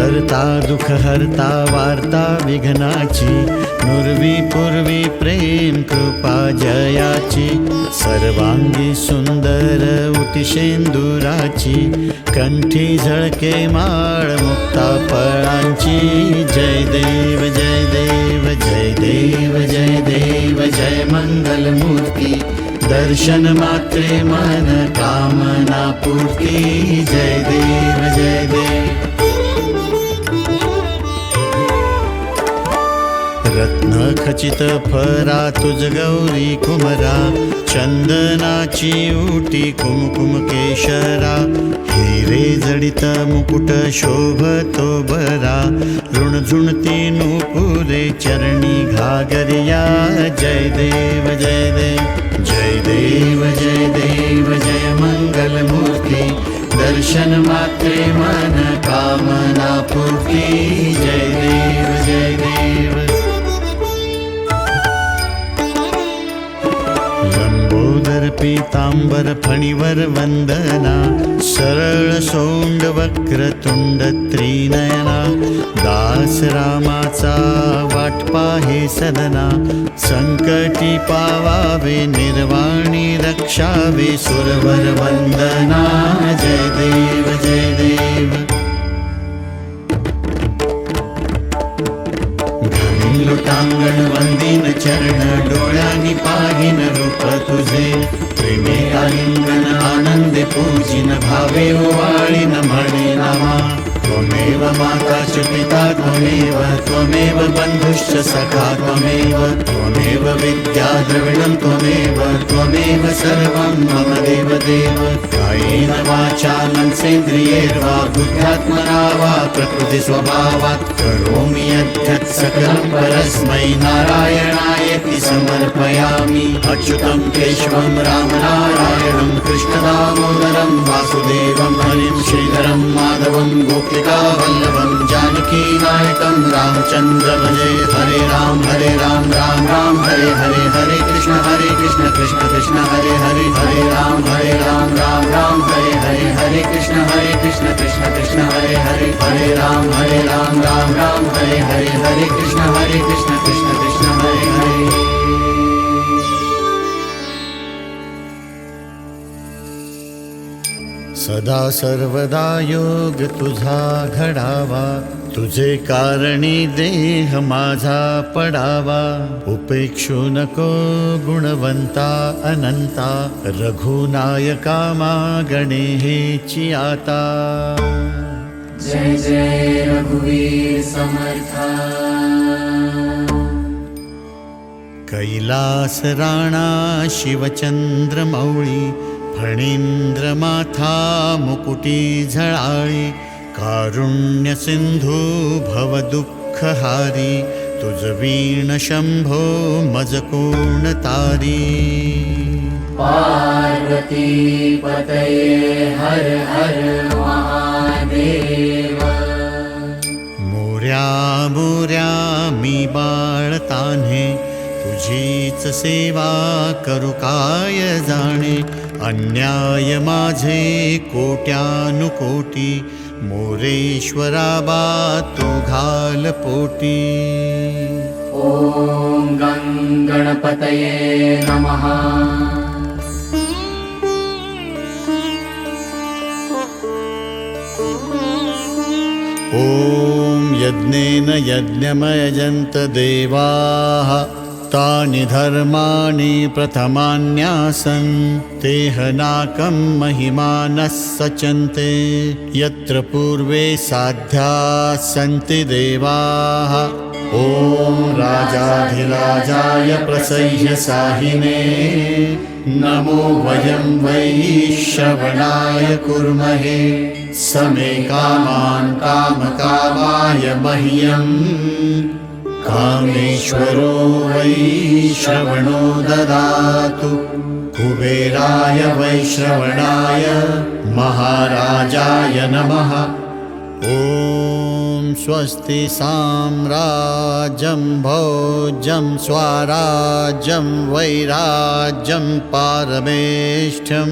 करता दुःख हरता वार्ता विघ्नाची, नुरवी पूर्वी प्रेम कृपा जयाची, सर्वांगी सुंदर उतिशेंदुराची, कंठी झळके माळ मुक्ता फळांची. जय देव जय देव जय देव जय देव जय मंगलमूर्ती, दर्शन मात्रे मन कामना पूर्ती. जय देव जय देव. रत्न खचित फरा तुझ गौरी कुमरा, चंदनाची उटी कुमकुम केशरा, हिरे जडित मुकुट शोभतो बरा, ऋणझुणती नुपुरे चरणी घागरिया. जय देव जय देव जय देव जय देव जय मंगलमूर्ती, दर्शन मात्रे मन कामना पूर्ती. जय देव जय देव. लंबोदर पीतांबर फणीवर वंदना, सरळ सोंड वक्रतुंड त्रिनयना, दास रामाचा वाटपा हे सदना, संकटी पावावे निर्वाणी रक्षावे सुरवर वंदना. जय देव जय देव. लोटांगण वंदीन चरण, डोळ्यांनी पाहिन रूप तुझे, प्रेमे आलिंगन आनंदे पूजिन, भावे ओवाळीन म्हणे नामा. त्वमेव माता च पिता त्वमेव, त्वमेव बंधुश्च सखा त्वमेव, त्वमेव विद्या द्रविणं त्वमेव, त्वमेव सर्वं मम देव देव. कायेन वाचा मनसेन्द्रियैर्वा बुद्ध्यात्मना वा प्रकृति स्वभावात्, करोमि यद्यत् सकलं परस्मै नारायणायेति समर्पयामि. अच्युतं केशवं रामनारायणं कृष्णदामोदरं वासुदेवं हरिं श्रीधरं माधवं गोपिकावल्लभं जानकीनायकं रामचन्द्र भजे. हरे राम राम राम हरे हरे, हरे कृष्ण कृष्ण कृष्ण हरे हरे, हरे राम राम राम हरे हरे, हरे कृष्ण कृष्ण कृष्ण हरे हरे, हरे राम राम राम हरे हरे, हरे कृष्ण कृष्ण कृष्ण हरे हरे. सदा सर्वदा योग तुझा घडावा, तुझे कारणी देह माझा पडावा. उपेक्षू नको गुणवंता अनंता, रघुनायका मागणे हेची आता. जय जय रघुवीर समर्था. कैलास राणा शिवचंद्र मौळी, फणींद्र माथा मुकुटी झळाळी, कारुण्य सिंधू भव दुःखहारी, तुझ वीण शंभो मज कोण तारी. पार्वती पतये हर हर महादेव. मोऱ्या मोऱ्या मी बाळ तान्हे, तुझीच सेवा करू काय जाणे. अन्याय माझे कोट्यानुकोटी, मोरेश्वरा बा तू घाल पोटी. ओम गणपतये नमः. ॐ यज्ञेन यज्ञमयजन्त देवाः, तानि धर्माणि प्रथमान्यासन्, तेहनाकं महिमानः सचन्ते. यत्र पूर्वे साध्या सन्ति देवाः, ॐ राजाधिराजाय प्रसह्य साहिने, नमो वयं वै श्रवणाय कुर्महे. समे कामान् कामकामाय मह्यम्, कामेश्वरो वै श्रवणो ददातु. कुबेराय वैश्रवणाय महाराजाय नमः. ॐ स्वस्ति साम्राज्यं भोज्यं स्वराज्यं वैराज्यं पारमेष्ठ्यं,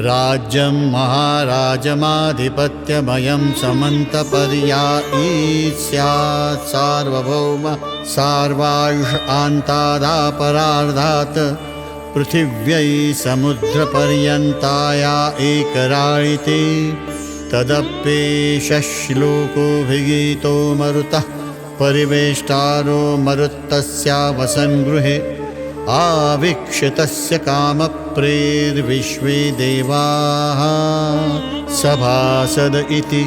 राज्यं महाराजमाधिपत्यमयं समन्तपर्यायी स्यात् सार्वभौम सार्वायुष आन्तादापरार्धात् पृथिव्यै समुद्रपर्यन्ताया एकराळिते तदप्येषश्लोकोऽभिगीतो मरुतः परिवेष्टारो मरुत्तस्या वसन्गृहे आवीक्षितस्य कामप्रेर्विश्वे देवाः सभासद इति।